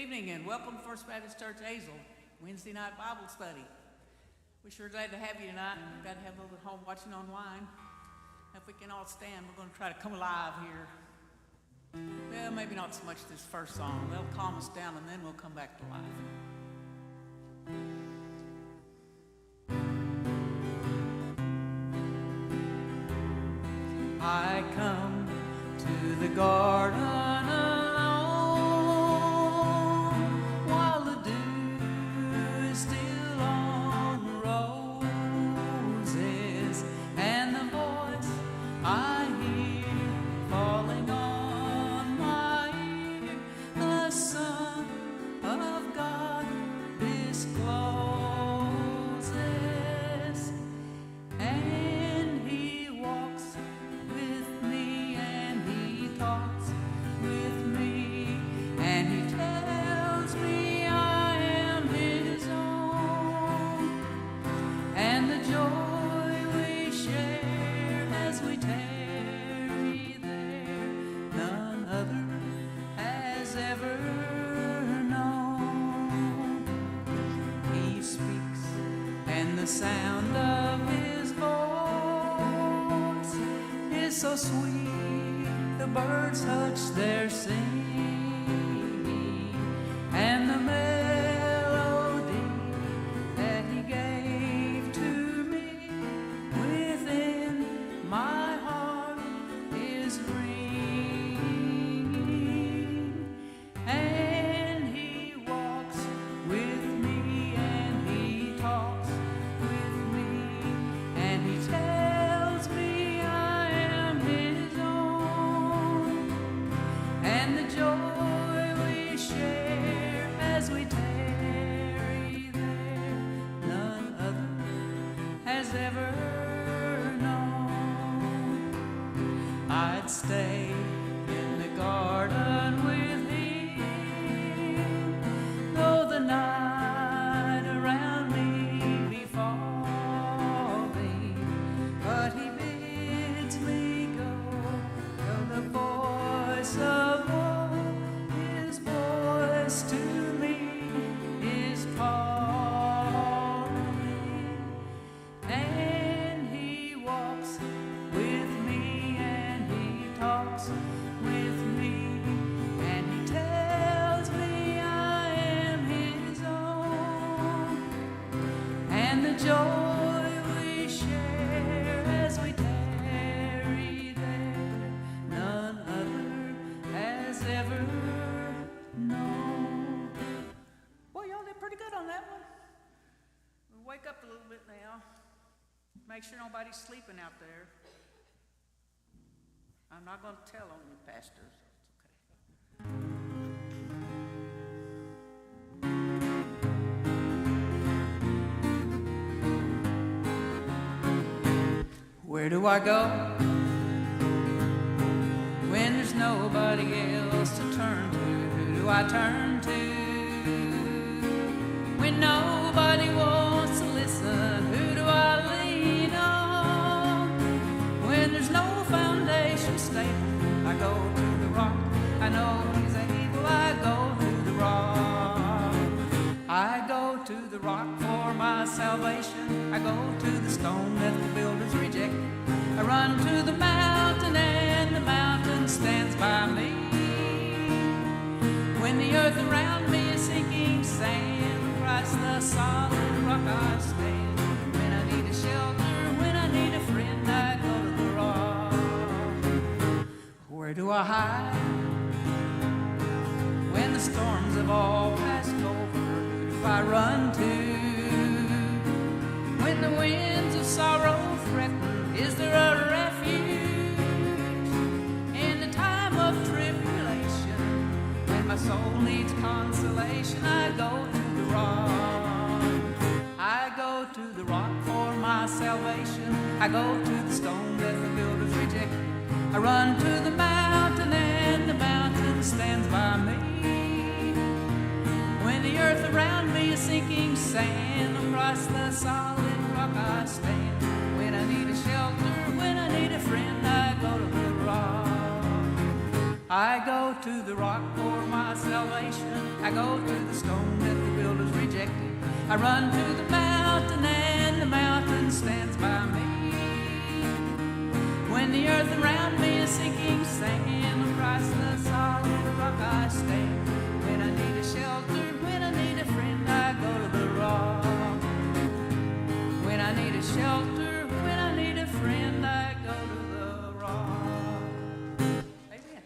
evening and welcome to First Baptist Church Hazel, Wednesday night Bible study. We're sure glad to have you tonight. We've got to have those at home watching online. If we can all stand, we're going to try to come alive here. Well, maybe not so much this first song. They'll calm us down and then we'll come back to life. I come to the garden alone while the dew is still on the roses, and the voice I hear falling on my ear, the Son of God discloses, and He walks with me, and He talks with me, and He tells me I am His own, and the joy we share as we tarry there, none other has ever known. He speaks, and the sound of His voice is so sweet, the birds hush their singing, and the melody that He gave to me within my heart is ringing, and He walks with me, and He talks with me, and He tells me I am His own, and the joy we share as we tarry there, none other has ever known. I'd stay in the garden with Him, though the night around me be falling, but He bids me go, till the voice of all, His voice to me is calling, and He walks with me, and He talks with me, and He tells me I am His own, and the joy we share as we tarry there, none other has ever known. Boy, y'all did pretty good on that one. We'll wake up a little bit now. Make sure nobody's sleeping out there. I'm not going to tell on you, pastors. It's okay. Where do I go when there's nobody else to turn to? Who do I turn to when nobody wants to listen? Who do I lean on when there's no foundation stable? I go to the rock, I know He's able. I go to the rock, I go to the rock for my salvation. I go to the stone that the builders rejected. I run to the mountain, and the mountain stands by me. When the earth around me is sinking sand, Christ the solid rock I stand. When I need a shelter, when I need a friend, I go to the rock. Where do I hide when the storms have all passed over? Who do I run to when the winds of sorrow threaten? Is there a refuge in the time of tribulation? When my soul needs consolation, I go to the rock. I go to the rock for my salvation. I go to the stone that the builders rejected. I run to the mountain, and the mountain stands by me. When the earth around me is sinking sand, across the solid rock I stand. When I need a shelter, when I need a friend, I go to the rock. I go to the rock for my salvation. salvation. I go to the stone that the builders rejected. I run to the mountain and the mountain stands by me. When the earth around me is sinking sand, on Christ the solid rock I stand. When I need a shelter, when I need a friend, I go to the rock. When I need a shelter, when I need a friend, I go to the rock. Amen.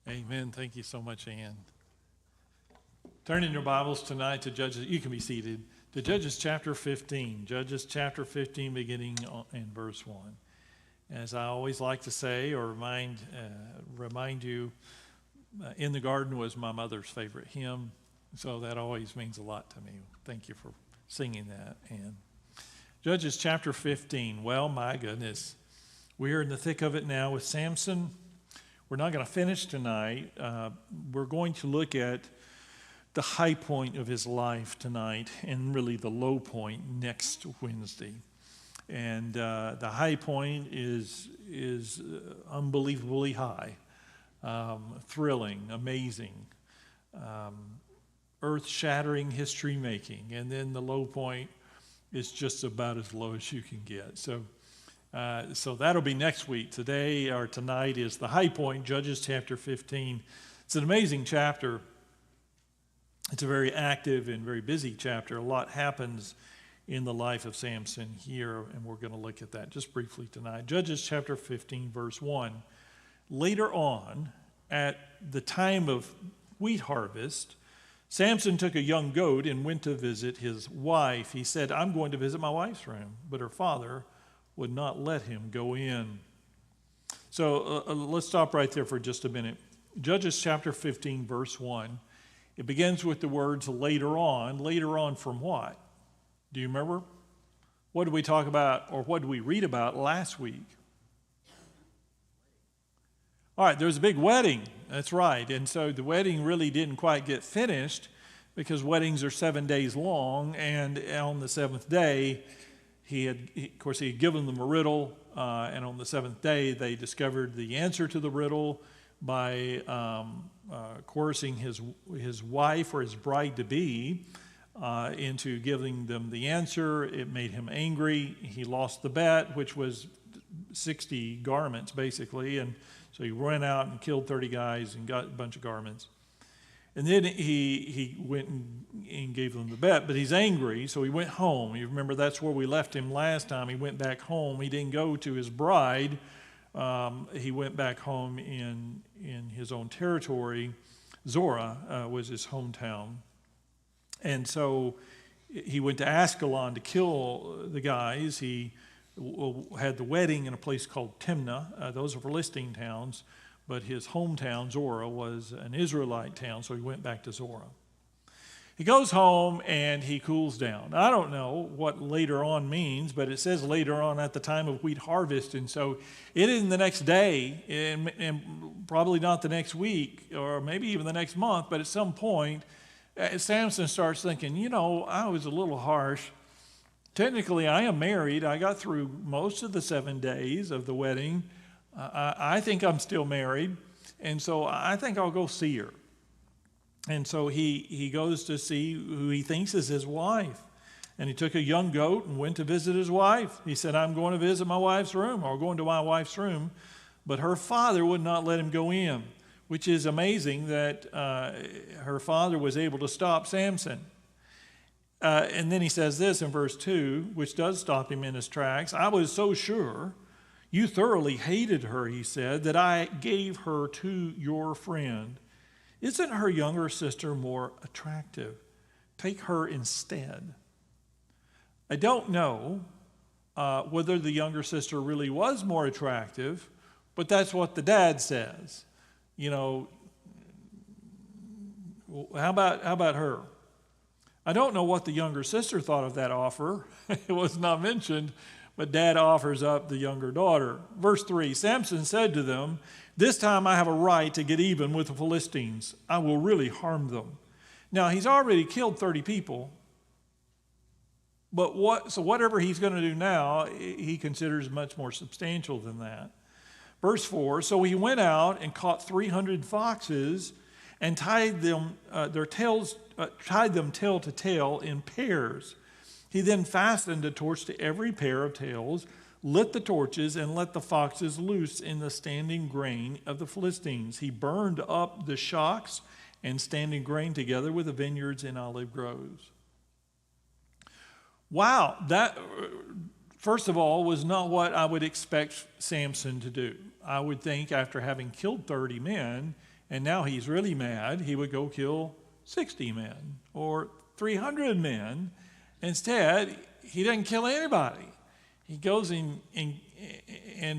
Amen. Thank you so much, Ann. Turn in your Bibles tonight to Judges. You can be seated. To Judges chapter 15. Judges chapter 15, beginning in verse 1. As I always like to say or remind you, In the Garden was my mother's favorite hymn, so that always means a lot to me. Thank you for singing that, Ann. Judges chapter 15. Well, my goodness, we are in the thick of it now with Samson. We're not going to finish tonight. We're going to look at the high point of his life tonight and really the low point next Wednesday. And the high point is unbelievably high, thrilling, amazing, earth-shattering, history-making. And then the low point is just about as low as you can get. So that'll be next week. Today or tonight is the high point, Judges chapter 15. It's an amazing chapter. It's a very active and very busy chapter. A lot happens in the life of Samson here, and we're going to look at that just briefly tonight. Judges chapter 15, verse 1. Later on, at the time of wheat harvest, Samson took a young goat and went to visit his wife. He said, I'm going to visit my wife's room, but her father would not let him go in. So let's stop right there for just a minute. Judges chapter 15, verse 1. It begins with the words later on. Later on from what? Do you remember? What did we talk about, or what did we read about last week? All right, there was a big wedding. That's right. And so the wedding really didn't quite get finished because weddings are 7 days long. And on the seventh day, he had given them a riddle. And on the seventh day, they discovered the answer to the riddle by coercing his wife or his bride-to-be into giving them the answer. It made him angry. He lost the bet, which was 60 garments, basically. And so he went out and killed 30 guys and got a bunch of garments. And then he went and gave them the bet, but he's angry, so he went home. You remember that's where we left him last time. He went back home. He didn't go to his bride. He went back home in his own territory. Zorah was his hometown. And so he went to Ascalon to kill the guys. He had the wedding in a place called Timnah. Those are Philistine towns. But his hometown, Zorah, was an Israelite town, so he went back to Zorah. He goes home and he cools down. I don't know what later on means, but it says later on at the time of wheat harvest. And so it isn't the next day, and probably not the next week, or maybe even the next month, but at some point, Samson starts thinking, I was a little harsh. Technically, I am married. I got through most of the 7 days of the wedding. I think I'm still married, and so I think I'll go see her. And so he goes to see who he thinks is his wife. And he took a young goat and went to visit his wife. He said, I'm going to visit my wife's room, or going to my wife's room. But her father would not let him go in, which is amazing that her father was able to stop Samson. And then he says this in verse 2, which does stop him in his tracks. I was so sure you thoroughly hated her, he said, that I gave her to your friend. Isn't her younger sister more attractive? Take her instead. I don't know whether the younger sister really was more attractive, but that's what the dad says. How about her? I don't know what the younger sister thought of that offer. It was not mentioned, but dad offers up the younger daughter. Verse 3, Samson said to them, this time I have a right to get even with the Philistines. I will really harm them. Now, he's already killed 30 people. So whatever he's going to do now, he considers much more substantial than that. Verse 4, so he went out and caught 300 foxes and tied them tail to tail in pairs. He then fastened a torch to every pair of tails, lit the torches, and let the foxes loose in the standing grain of the Philistines. He burned up the shocks and standing grain together with the vineyards and olive groves. Wow, that, first of all, was not what I would expect Samson to do. I would think after having killed 30 men, and now he's really mad, he would go kill 60 men or 300 men. Instead, he doesn't kill anybody. He goes and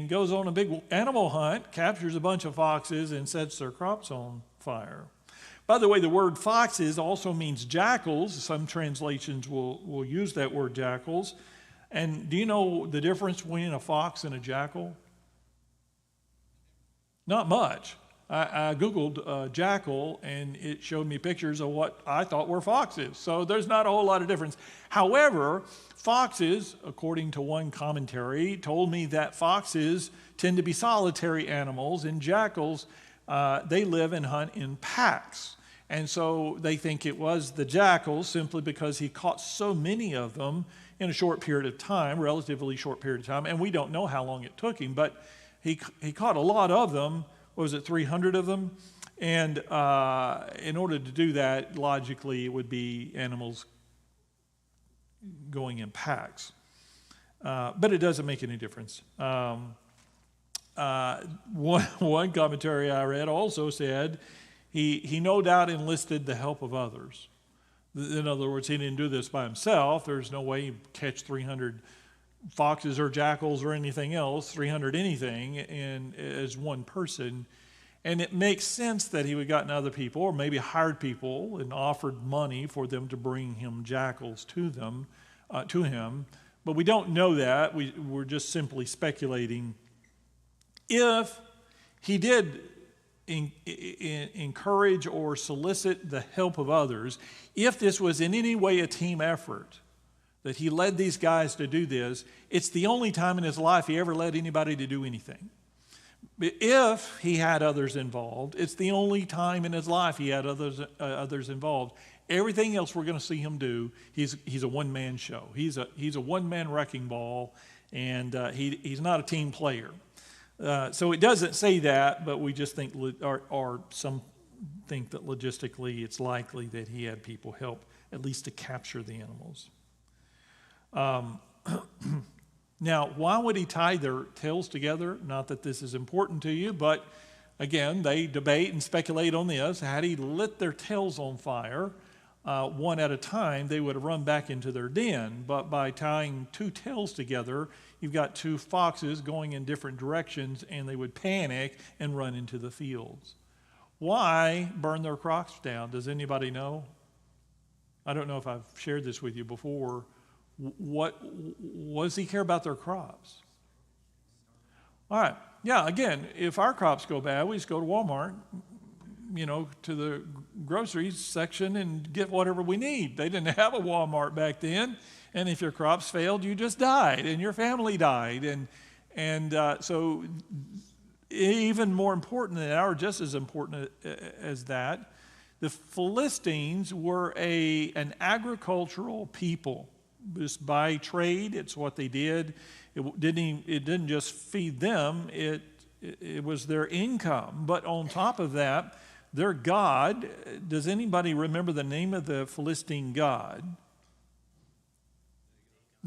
goes on a big animal hunt, captures a bunch of foxes, and sets their crops on fire. By the way, the word foxes also means jackals. Some translations will use that word jackals. And do you know the difference between a fox and a jackal? Not much. I Googled jackal, and it showed me pictures of what I thought were foxes. So there's not a whole lot of difference. However, foxes, according to one commentary, told me that foxes tend to be solitary animals, and jackals, they live and hunt in packs. And so they think it was the jackals simply because he caught so many of them in a short period of time, relatively short period of time, and we don't know how long it took him, but he caught a lot of them. What was it, 300 of them? And in order to do that, logically, it would be animals going in packs. But it doesn't make any difference. One commentary I read also said he no doubt enlisted the help of others. In other words, he didn't do this by himself. There's no way he'd catch 300 foxes or jackals or anything else, 300 anything, as one person. And it makes sense that he would have gotten other people or maybe hired people and offered money for them to bring him jackals to him. But we don't know that. We're just simply speculating. If he did encourage or solicit the help of others, if this was in any way a team effort, that he led these guys to do this, it's the only time in his life he ever led anybody to do anything. If he had others involved, it's the only time in his life he had others involved. Everything else we're going to see him do, he's a one-man show. He's a one-man wrecking ball, and he's not a team player. So it doesn't say that, but we just think, or some think that logistically it's likely that he had people help at least to capture the animals. Now, why would he tie their tails together? Not that this is important to you, but again, they debate and speculate on this. Had he lit their tails on fire, one at a time, they would have run back into their den. But by tying two tails together, you've got two foxes going in different directions, and they would panic and run into the fields. Why burn their crops down? Does anybody know? I don't know if I've shared this with you before. What does he care about their crops? All right. Yeah, again, if our crops go bad, we just go to Walmart, to the groceries section and get whatever we need. They didn't have a Walmart back then. And if your crops failed, you just died and your family died. So even more important than that, or just as important as that, the Philistines were an agricultural people. Just by trade, it's what they did. It didn't just feed them, it was their income. But on top of that, their god, does anybody remember the name of the Philistine god?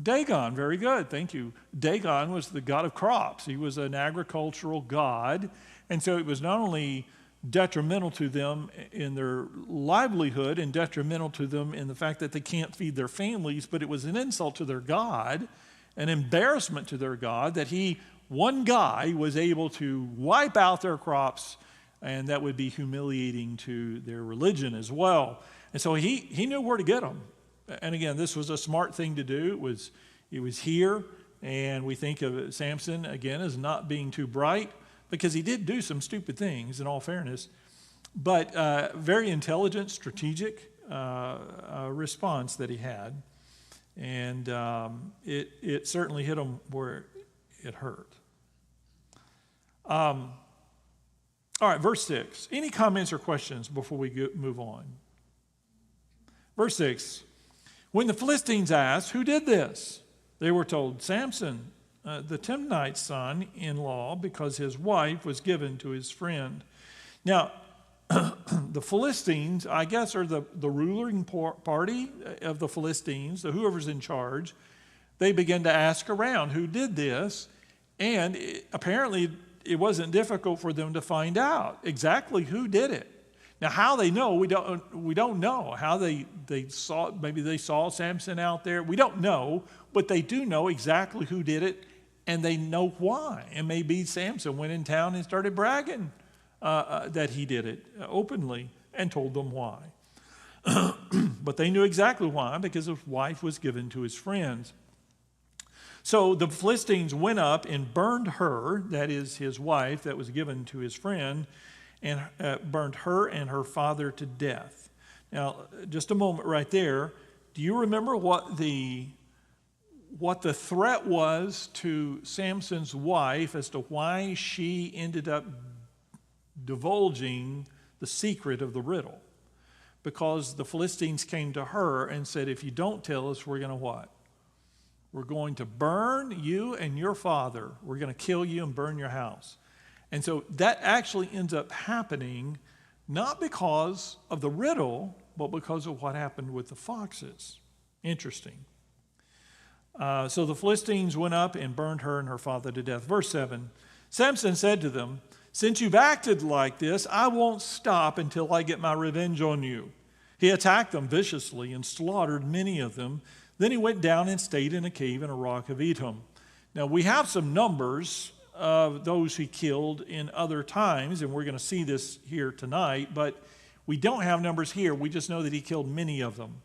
Dagon, very good, thank you. Dagon was the god of crops. He was an agricultural god. And so it was not only detrimental to them in their livelihood and detrimental to them in the fact that they can't feed their families, but it was an insult to their God, an embarrassment to their God that one guy was able to wipe out their crops, and that would be humiliating to their religion as well. And so he knew where to get them. And again, this was a smart thing to do. It was here, and we think of Samson again as not being too bright, because he did do some stupid things, in all fairness, but very intelligent, strategic response that he had. And it certainly hit him where it hurt. All right, verse 6. Any comments or questions before we move on? Verse 6. When the Philistines asked, who did this? They were told, Samson, the Timnite's son-in-law, because his wife was given to his friend. Now, the Philistines, I guess, are the ruling party of the Philistines, whoever's in charge. They began to ask around who did this, and apparently it wasn't difficult for them to find out exactly who did it. Now, how they know, we don't know. How they saw, maybe they saw Samson out there. We don't know, but they do know exactly who did it, and they know why. And maybe Samson went in town and started bragging that he did it openly and told them why. But they knew exactly why, because his wife was given to his friends. So the Philistines went up and burned her, that is his wife that was given to his friend, and burned her and her father to death. Now, just a moment right there. Do you remember what the threat was to Samson's wife as to why she ended up divulging the secret of the riddle? Because the Philistines came to her and said, if you don't tell us, we're going to what? We're going to burn you and your father. We're going to kill you and burn your house. And so that actually ends up happening not because of the riddle, but because of what happened with the foxes. Interesting. So the Philistines went up and burned her and her father to death. Verse 7, Samson said to them, since you've acted like this, I won't stop until I get my revenge on you. He attacked them viciously and slaughtered many of them. Then he went down and stayed in a cave in a rock of Edom. Now we have some numbers of those he killed in other times, and we're going to see this here tonight, but we don't have numbers here. We just know that he killed many of them.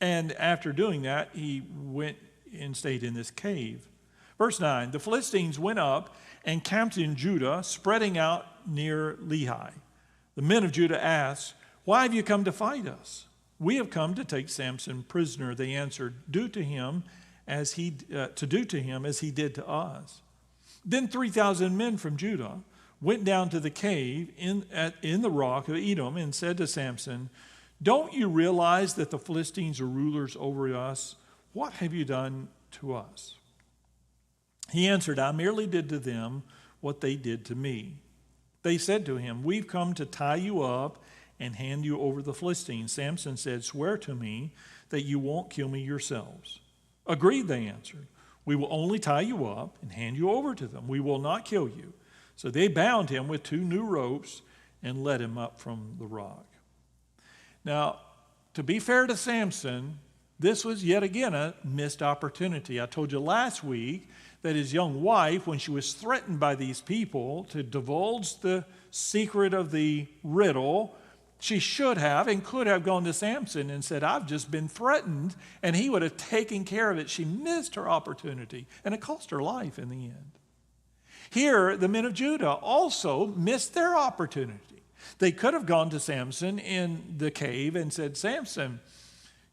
And after doing that, he went and stayed in this cave. Verse 9, the Philistines went up and camped in Judah, spreading out near Lehi. The men of Judah asked, why have you come to fight us? We have come to take Samson prisoner. They answered, do to him as he did to us. Then 3,000 men from Judah went down to the cave in the rock of Edom and said to Samson, don't you realize that the Philistines are rulers over us? What have you done to us? He answered, I merely did to them what they did to me. They said to him, we've come to tie you up and hand you over the Philistines. Samson said, swear to me that you won't kill me yourselves. Agreed, they answered. We will only tie you up and hand you over to them. We will not kill you. So they bound him with 2 new ropes and led him up from the rock. Now, to be fair to Samson, this was yet again a missed opportunity. I told you last week that his young wife, when she was threatened by these people to divulge the secret of the riddle, she should have and could have gone to Samson and said, I've just been threatened, and he would have taken care of it. She missed her opportunity, and it cost her life in the end. Here, the men of Judah also missed their opportunity. They could have gone to Samson in the cave and said, Samson,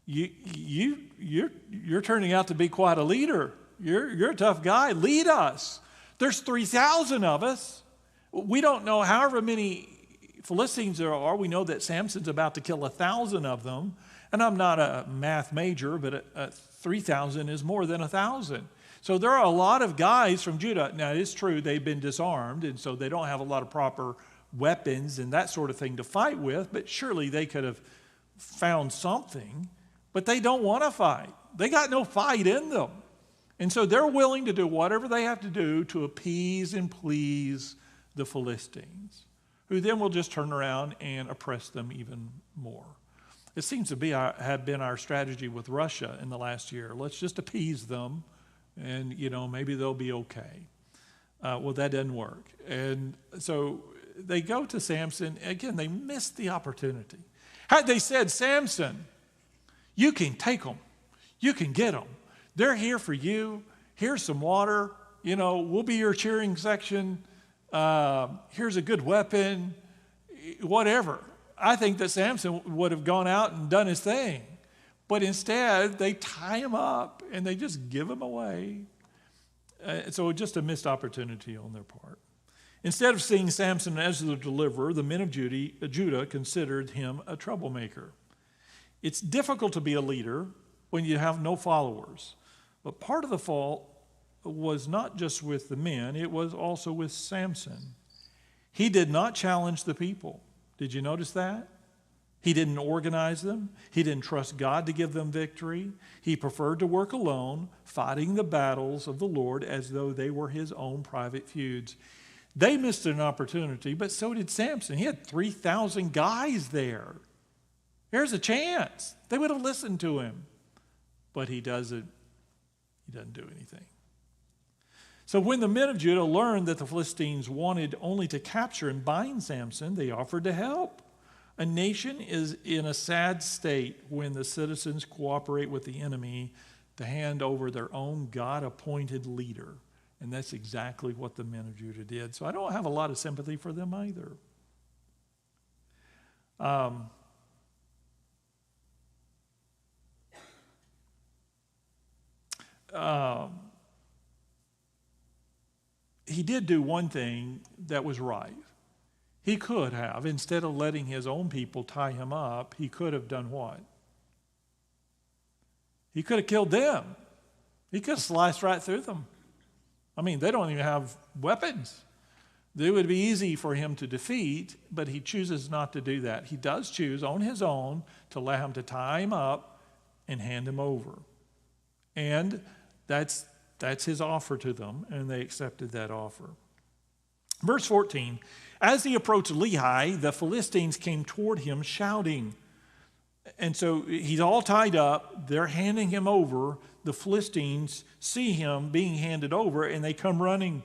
you're turning out to be quite a leader. You're a tough guy. Lead us. There's 3,000 of us. We don't know however many Philistines there are. We know that Samson's about to kill 1,000 of them. And I'm not a math major, but 3,000 is more than 1,000. So there are a lot of guys from Judah. Now, it's true they've been disarmed, and so they don't have a lot of proper weapons and that sort of thing to fight with, but surely they could have found something. But they don't want to fight. They got no fight in them. And so they're willing to do whatever they have to do to appease and please the Philistines, who then will just turn around and oppress them even more. It seems to have been our strategy with Russia in the last year. Let's just appease them, and maybe they'll be okay. Well, that doesn't work. And so they go to Samson. Again, they missed the opportunity. Had they said, Samson, you can take them. You can get them. They're here for you. Here's some water. We'll be your cheering section. Here's a good weapon. Whatever. I think that Samson would have gone out and done his thing. But instead, they tie him up and they just give him away. So just a missed opportunity on their part. Instead of seeing Samson as the deliverer, the men of Judah considered him a troublemaker. It's difficult to be a leader when you have no followers. But part of the fault was not just with the men, it was also with Samson. He did not challenge the people. Did you notice that? He didn't organize them. He didn't trust God to give them victory. He preferred to work alone, fighting the battles of the Lord as though they were his own private feuds. They missed an opportunity, but so did Samson. He had 3,000 guys there. Here's a chance. They would have listened to him. But he doesn't do anything. So when the men of Judah learned that the Philistines wanted only to capture and bind Samson, they offered to help. A nation is in a sad state when the citizens cooperate with the enemy to hand over their own God-appointed leader. And that's exactly what the men of Judah did. So I don't have a lot of sympathy for them either. He did do one thing that was right. He could have, instead of letting his own people tie him up, he could have done what? He could have killed them. He could have sliced right through them. I mean, they don't even have weapons. It would be easy for him to defeat, but he chooses not to do that. He does choose on his own to allow him to tie him up and hand him over. And that's his offer to them, and they accepted that offer. Verse 14, as he approached Lehi, the Philistines came toward him shouting. And so he's all tied up. They're handing him over. The Philistines see him being handed over, and they come running.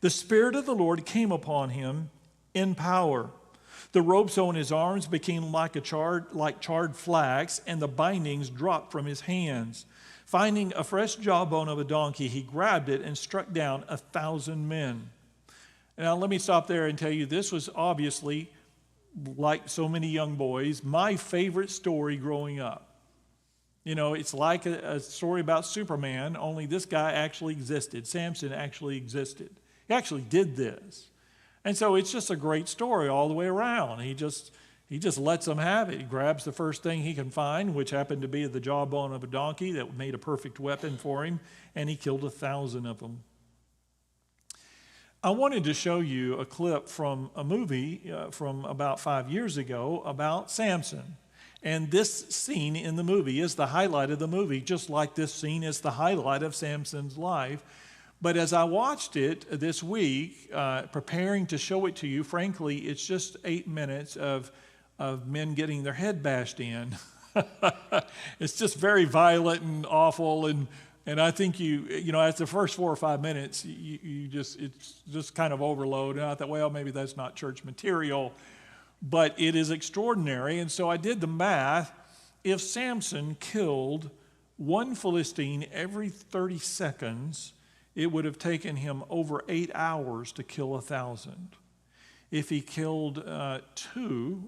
The Spirit of the Lord came upon him in power. The ropes on his arms became like charred flax, and the bindings dropped from his hands. Finding a fresh jawbone of a donkey, he grabbed it and struck down 1,000 men. Now, let me stop there and tell you, this was obviously, like so many young boys, my favorite story growing up. You know, it's like a story about Superman, only this guy actually existed. Samson actually existed. He actually did this. And so it's just a great story all the way around. He just lets them have it. He grabs the first thing he can find, which happened to be the jawbone of a donkey that made a perfect weapon for him, and he killed 1,000 of them. I wanted to show you a clip from a movie from about 5 years ago about Samson. And this scene in the movie is the highlight of the movie, just like this scene is the highlight of Samson's life. But as I watched it this week, preparing to show it to you, frankly, it's just 8 minutes of men getting their head bashed in. It's just very violent and awful, and I think you know, after the first 4 or 5 minutes, it's just kind of overload. And I thought, well, maybe that's not church material, but it is extraordinary. And so I did the math. If Samson killed one Philistine every 30 seconds, it would have taken him over 8 hours to kill 1,000. If he killed 2,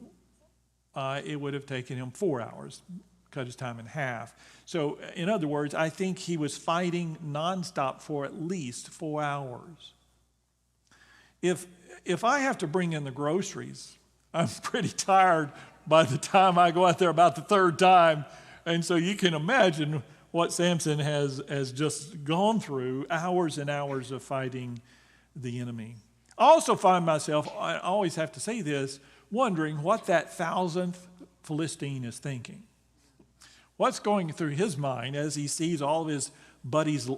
it would have taken him 4 hours, cut his time in half. So, in other words, I think he was fighting nonstop for at least 4 hours. If I have to bring in the groceries, I'm pretty tired by the time I go out there about the third time. And so you can imagine what Samson has just gone through, hours and hours of fighting the enemy. I also find myself, I always have to say this, wondering what that 1,000th Philistine is thinking. What's going through his mind as he sees all of his buddies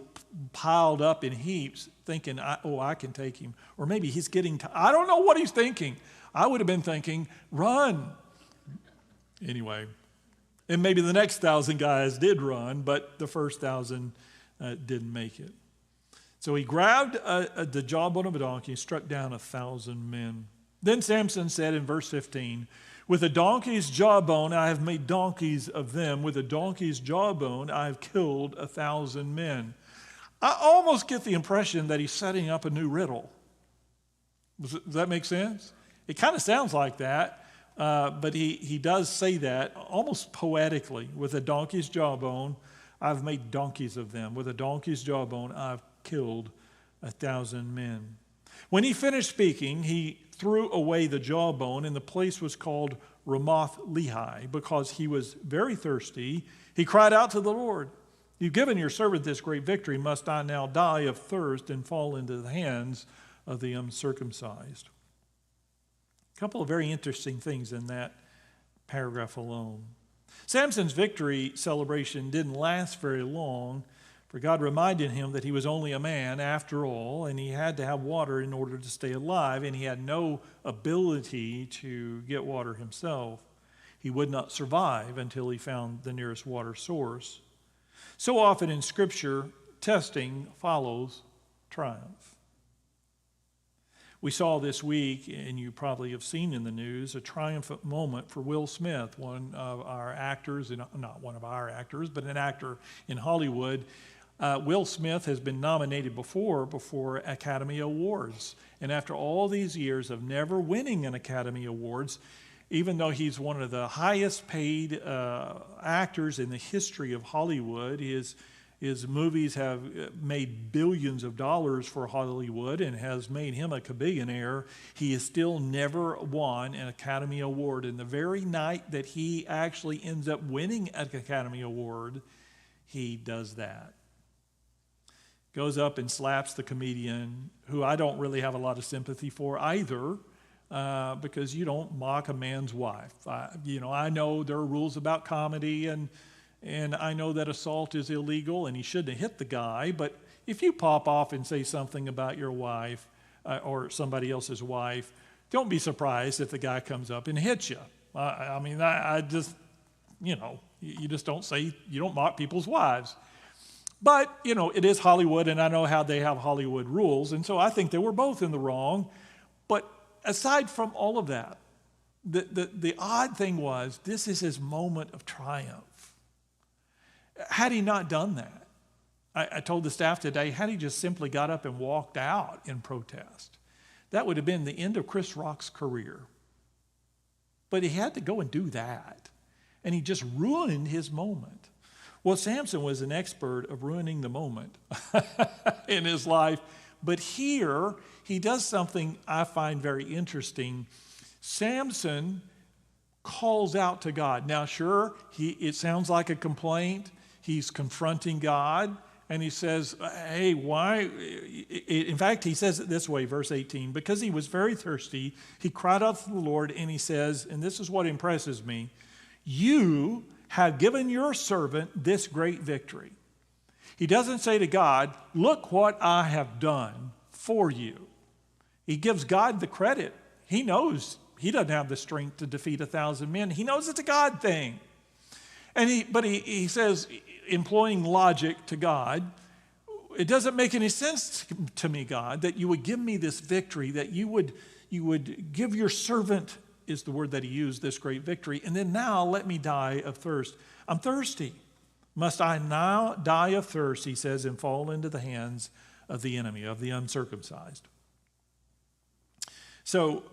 piled up in heaps, thinking, I can take him. Or maybe he's getting, I don't know what he's thinking. I would have been thinking, run. Anyway, and maybe the next 1,000 guys did run, but the first 1,000 didn't make it. So he grabbed the jawbone of a donkey and struck down 1,000 men. Then Samson said in verse 15, with a donkey's jawbone I have made donkeys of them. With a donkey's jawbone I have killed 1,000 men. I almost get the impression that he's setting up a new riddle. Does that make sense? It kind of sounds like that. But he does say that almost poetically. With a donkey's jawbone, I've made donkeys of them. With a donkey's jawbone, I've killed 1,000 men. When he finished speaking, he threw away the jawbone, and the place was called Ramoth Lehi, because he was very thirsty. He cried out to the Lord, "You've given your servant this great victory. Must I now die of thirst and fall into the hands of the uncircumcised?" A couple of very interesting things in that paragraph alone. Samson's victory celebration didn't last very long, for God reminded him that he was only a man after all, and he had to have water in order to stay alive, and he had no ability to get water himself. He would not survive until he found the nearest water source. So often in Scripture, testing follows triumph. We saw this week, and you probably have seen in the news, a triumphant moment for Will Smith, one of our actors, not one of our actors, but an actor in Hollywood. Will Smith has been nominated before Academy Awards. And after all these years of never winning an Academy Awards, even though he's one of the highest paid actors in the history of Hollywood, his movies have made billions of dollars for Hollywood and has made him a billionaire. He has still never won an Academy Award. And the very night that he actually ends up winning an Academy Award, he does that. Goes up and slaps the comedian, who I don't really have a lot of sympathy for either, because you don't mock a man's wife. I know there are rules about comedy, and I know that assault is illegal and he shouldn't have hit the guy, but if you pop off and say something about your wife or somebody else's wife, don't be surprised if the guy comes up and hits you. I just, you just don't say, you don't mock people's wives. But, it is Hollywood, and I know how they have Hollywood rules, and so I think they were both in the wrong. But aside from all of that, the odd thing was, this is his moment of triumph. Had he not done that, I told the staff today, had he just simply got up and walked out in protest, that would have been the end of Chris Rock's career. But he had to go and do that, and he just ruined his moment. Well, Samson was an expert of ruining the moment in his life. But here, he does something I find very interesting. Samson calls out to God. Now, sure, it sounds like a complaint. He's confronting God, and he says, hey, why? In fact, he says it this way, verse 18. Because he was very thirsty, he cried out to the Lord, and he says, and this is what impresses me, "You have given your servant this great victory." He doesn't say to God, "Look what I have done for you." He gives God the credit. He knows he doesn't have the strength to defeat 1,000 men. He knows it's a God thing. But he says, employing logic to God, "It doesn't make any sense to me, God, that you would give me this victory, that you would give your servant," is the word that he used, "this great victory, and then now let me die of thirst. I'm thirsty. Must I now die of thirst," he says, "and fall into the hands of the enemy, of the uncircumcised?" So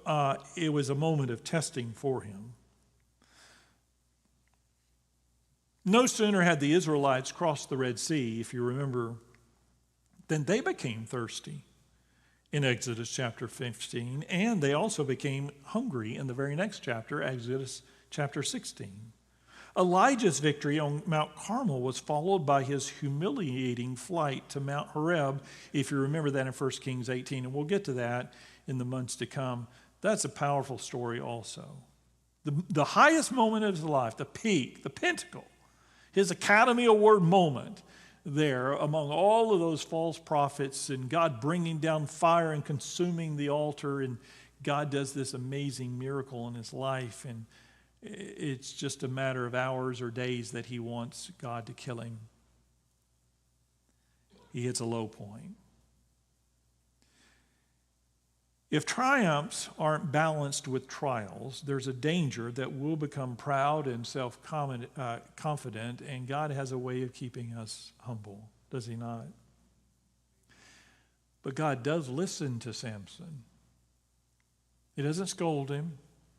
it was a moment of testing for him. No sooner had the Israelites crossed the Red Sea, if you remember, than they became thirsty in Exodus chapter 15, and they also became hungry in the very next chapter, Exodus chapter 16. Elijah's victory on Mount Carmel was followed by his humiliating flight to Mount Horeb, if you remember that in 1 Kings 18, and we'll get to that in the months to come. That's a powerful story also. The highest moment of his life, the peak, the pinnacle, his Academy Award moment, there among all of those false prophets, and God bringing down fire and consuming the altar, and God does this amazing miracle in his life, and it's just a matter of hours or days that he wants God to kill him. He hits a low point. If triumphs aren't balanced with trials, there's a danger that we'll become proud and self-confident, and God has a way of keeping us humble, does he not? But God does listen to Samson. He doesn't scold him.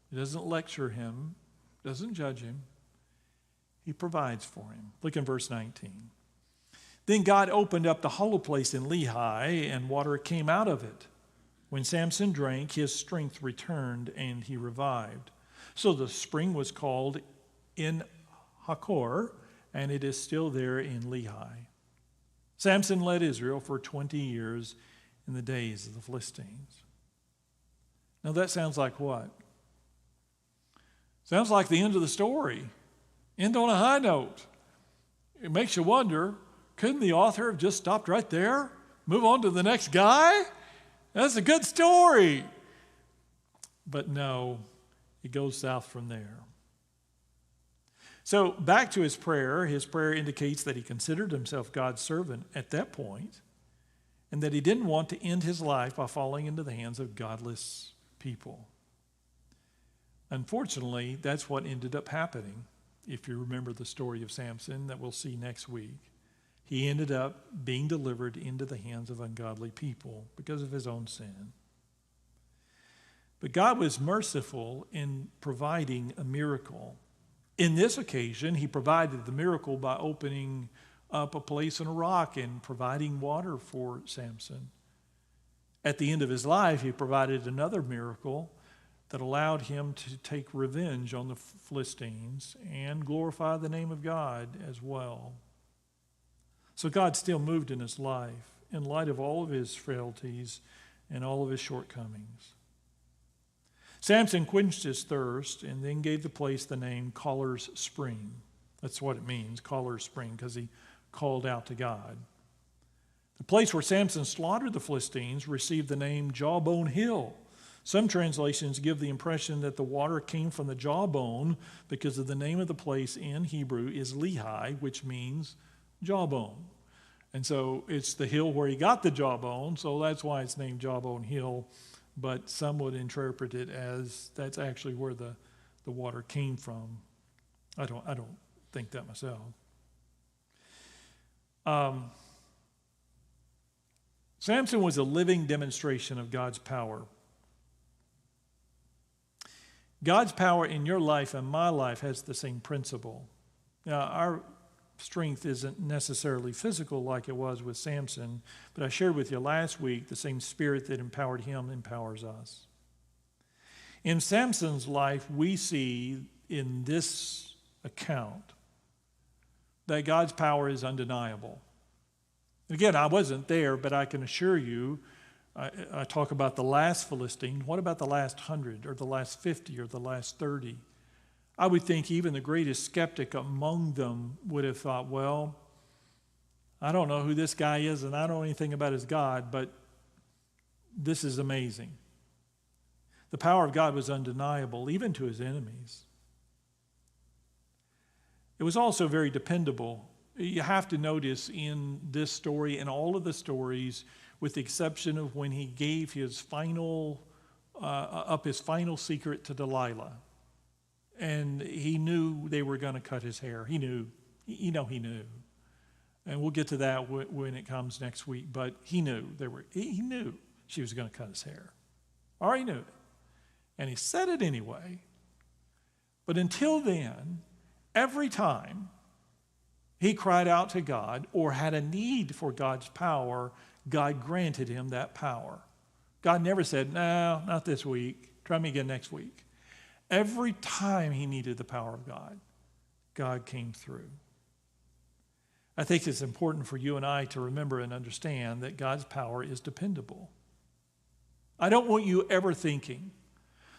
He doesn't lecture him, doesn't judge him. He provides for him. Look in verse 19. Then God opened up the hollow place in Lehi, and water came out of it. When Samson drank, his strength returned, and he revived. So the spring was called En Hakor, and it is still there in Lehi. Samson led Israel for 20 years in the days of the Philistines. Now that sounds like what? Sounds like the end of the story. End on a high note. It makes you wonder, couldn't the author have just stopped right there? Move on to the next guy? That's a good story. But no, it goes south from there. So back to his prayer. His prayer indicates that he considered himself God's servant at that point, and that he didn't want to end his life by falling into the hands of godless people. Unfortunately, that's what ended up happening, if you remember the story of Samson that we'll see next week. He ended up being delivered into the hands of ungodly people because of his own sin. But God was merciful in providing a miracle. In this occasion, he provided the miracle by opening up a place in a rock and providing water for Samson. At the end of his life, he provided another miracle that allowed him to take revenge on the Philistines and glorify the name of God as well. So God still moved in his life in light of all of his frailties and all of his shortcomings. Samson quenched his thirst and then gave the place the name Caller's Spring. That's what it means, Caller's Spring, because he called out to God. The place where Samson slaughtered the Philistines received the name Jawbone Hill. Some translations give the impression that the water came from the jawbone because of the name of the place in Hebrew is Lehi, which means jawbone. And so it's the hill where he got the jawbone, so that's why it's named Jawbone Hill. But some would interpret it as that's actually where the water came from. I don't think that myself. Samson was a living demonstration of God's power. God's power in your life and my life has the same principle. Now, our strength isn't necessarily physical like it was with Samson, but I shared with you last week the same spirit that empowered him empowers us. In Samson's life, we see in this account that God's power is undeniable. Again, I wasn't there, but I can assure you, I talk about the last Philistine. What about the last 100 or the last 50 or the last 30? I would think even the greatest skeptic among them would have thought, well, I don't know who this guy is and I don't know anything about his God, but this is amazing. The power of God was undeniable, even to his enemies. It was also very dependable. You have to notice in this story and all of the stories, with the exception of when he gave his final secret to Delilah. And he knew they were going to cut his hair. He knew. He knew. And we'll get to that when it comes next week. But he knew he knew she was going to cut his hair. Already knew it. And he said it anyway. But until then, every time he cried out to God or had a need for God's power, God granted him that power. God never said, no, not this week. Try me again next week. Every time he needed the power of God, God came through. I think it's important for you and I to remember and understand that God's power is dependable. I don't want you ever thinking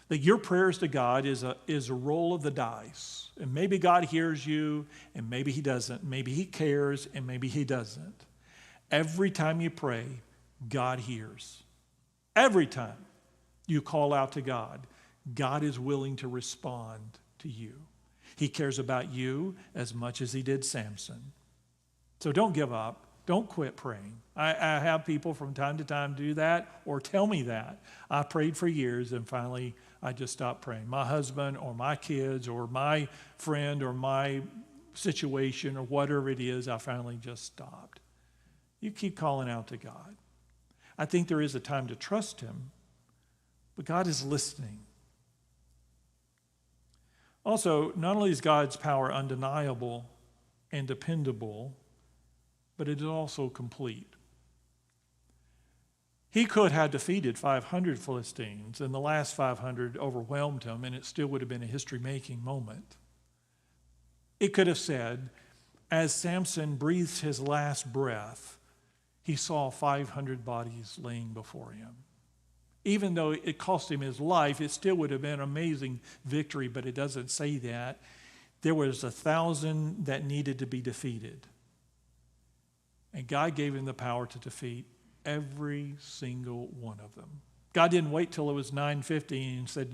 that your prayers to God is a roll of the dice. And maybe God hears you, and maybe he doesn't. Maybe he cares, and maybe he doesn't. Every time you pray, God hears. Every time you call out to God, God is willing to respond to you. He cares about you as much as he did Samson. So don't give up. Don't quit praying. I have people from time to time do that or tell me that. I prayed for years and finally I just stopped praying. My husband or my kids or my friend or my situation or whatever it is, I finally just stopped. You keep calling out to God. I think there is a time to trust him, but God is listening. Also, not only is God's power undeniable and dependable, but it is also complete. He could have defeated 500 Philistines, and the last 500 overwhelmed him, and it still would have been a history-making moment. It could have said, as Samson breathed his last breath, he saw 500 bodies laying before him. Even though it cost him his life, it still would have been an amazing victory, but it doesn't say that. There was 1,000 that needed to be defeated. And God gave him the power to defeat every single one of them. God didn't wait till it was 950 and said,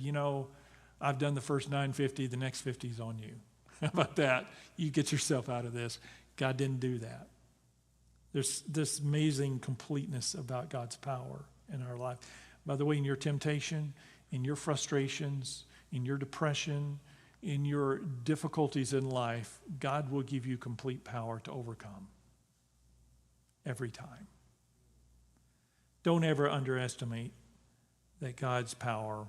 I've done the first 950, the next 50 is on you. How about that? You get yourself out of this. God didn't do that. There's this amazing completeness about God's power in our life. By the way, in your temptation, in your frustrations, in your depression, in your difficulties in life, God will give you complete power to overcome every time. Don't ever underestimate that God's power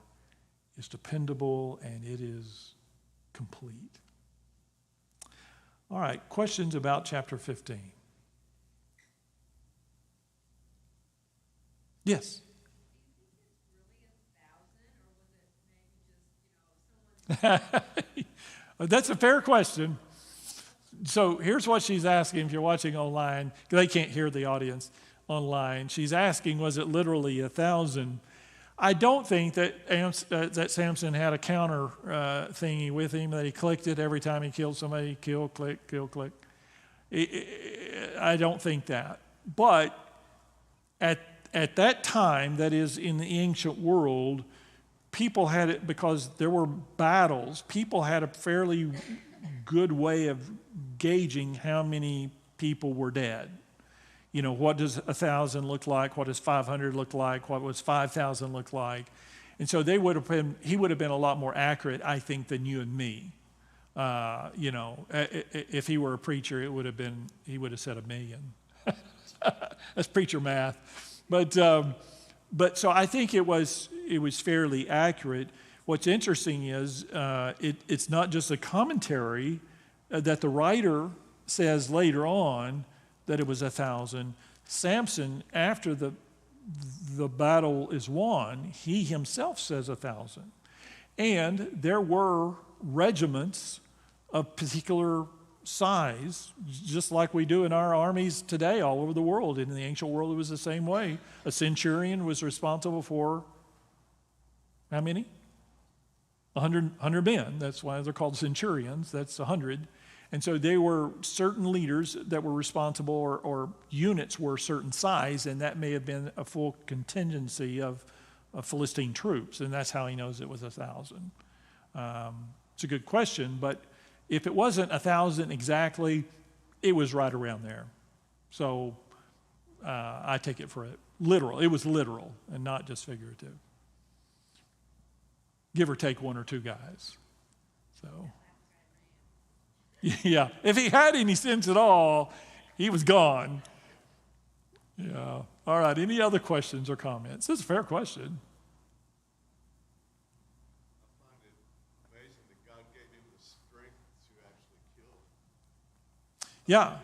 is dependable and it is complete. All right, questions about chapter 15? Yes. That's a fair question. So here's what she's asking if you're watching online. They can't hear the audience online. She's asking, was it literally 1,000? I don't think that Samson had a counter thingy with him, that he clicked it every time he killed somebody, kill, click, kill, click. I don't think that. But at that time, that is in the ancient world, people had it, because there were battles, people had a fairly good way of gauging how many people were dead. What does 1,000 look like? What does 500 look like? What was 5,000 look like? And so he would have been a lot more accurate, I think, than you and me. If he were a preacher, he would have said 1 million. That's preacher math. But so I think it was fairly accurate. What's interesting is it's not just a commentary that the writer says later on that it was 1,000. Samson, after the battle is won, he himself says 1,000. And there were regiments of particular size, just like we do in our armies today all over the world. In the ancient world, it was the same way. A centurion was responsible for how many? 100 men. That's why they're called centurions. That's 100. And so they were certain leaders that were responsible, or units were a certain size, and that may have been a full contingency of Philistine troops, and that's how he knows it was 1,000. It's a good question, but if it wasn't 1,000 exactly, it was right around there. So I take it for literal. It was literal and not just figurative. Give or take one or two guys. So, yeah, if he had any sense at all, he was gone. Yeah. All right, any other questions or comments? This is a fair question. I find it amazing that God gave him the strength to actually kill. Yeah.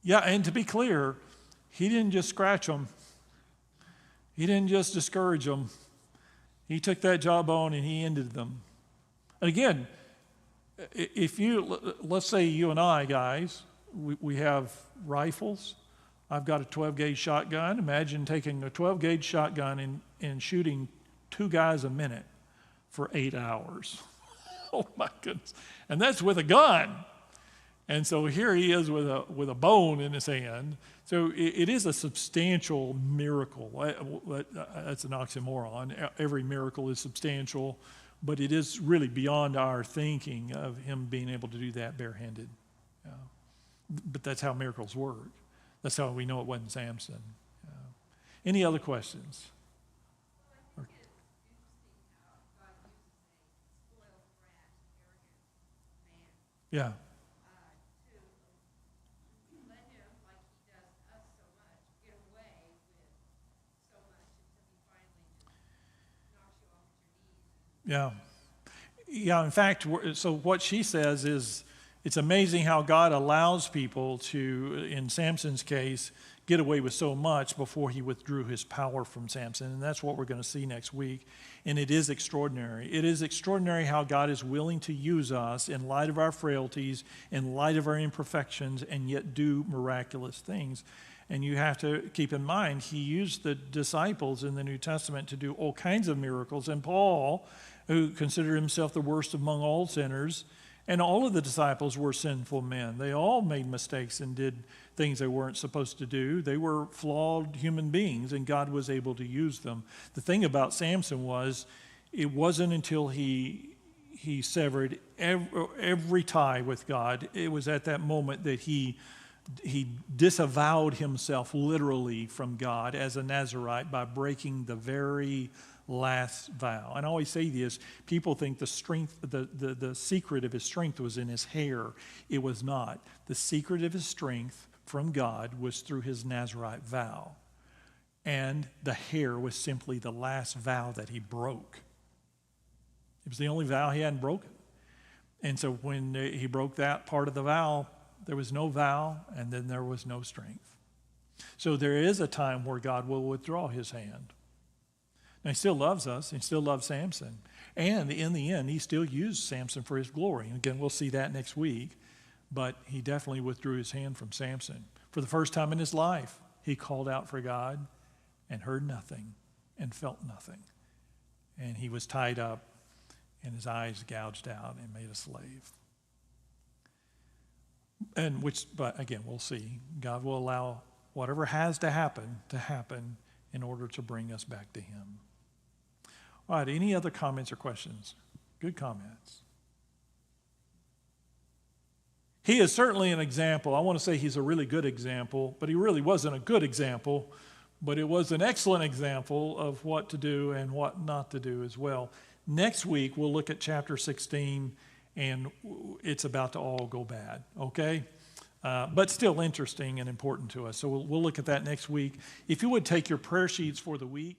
Yeah, and to be clear, he didn't just scratch them. He didn't just discourage them. He took that jawbone and he ended them. And again, let's say you and I, guys, we have rifles. I've got a 12-gauge shotgun. Imagine taking a 12-gauge shotgun and shooting 2 guys a minute for 8 hours. Oh my goodness. And that's with a gun. And so here he is with a bone in his hand. So it is a substantial miracle. That's an oxymoron. Every miracle is substantial, but it is really beyond our thinking of him being able to do that barehanded. But that's how miracles work. That's how we know it wasn't Samson. Any other questions? Well, I think it's interesting how God uses a spoiled brat, arrogant man, Yeah. to let him, like he does us so much, get away with so much until he finally just knocks you off at your knees. Yeah. Yeah, in fact, so what she says is it's amazing how God allows people to, in Samson's case, get away with so much before he withdrew his power from Samson. And that's what we're going to see next week. And it is extraordinary. It is extraordinary how God is willing to use us in light of our frailties, in light of our imperfections, and yet do miraculous things. And you have to keep in mind, he used the disciples in the New Testament to do all kinds of miracles. And Paul, who considered himself the worst among all sinners, and all of the disciples were sinful men. They all made mistakes and did things they weren't supposed to do. They were flawed human beings, and God was able to use them. The thing about Samson was, it wasn't until he severed every tie with God, it was at that moment that he disavowed himself literally from God as a Nazirite by breaking the very last vow. And I always say this, people think the secret of his strength was in his hair. It was not. The secret of his strength from God was through his Nazirite vow. And the hair was simply the last vow that he broke. It was the only vow he hadn't broken. And so when he broke that part of the vow, there was no vow, and then there was no strength. So there is a time where God will withdraw his hand. Now, he still loves us. He still loves Samson. And in the end, he still used Samson for his glory. And again, we'll see that next week. But he definitely withdrew his hand from Samson. For the first time in his life, he called out for God and heard nothing and felt nothing. And he was tied up and his eyes gouged out and made a slave. But again, we'll see. God will allow whatever has to happen in order to bring us back to him. All right, any other comments or questions? Good comments. He is certainly an example. I want to say he's a really good example, but he really wasn't a good example, but it was an excellent example of what to do and what not to do as well. Next week, we'll look at chapter 16, and it's about to all go bad, okay? But still interesting and important to us. So we'll look at that next week. If you would take your prayer sheets for the week.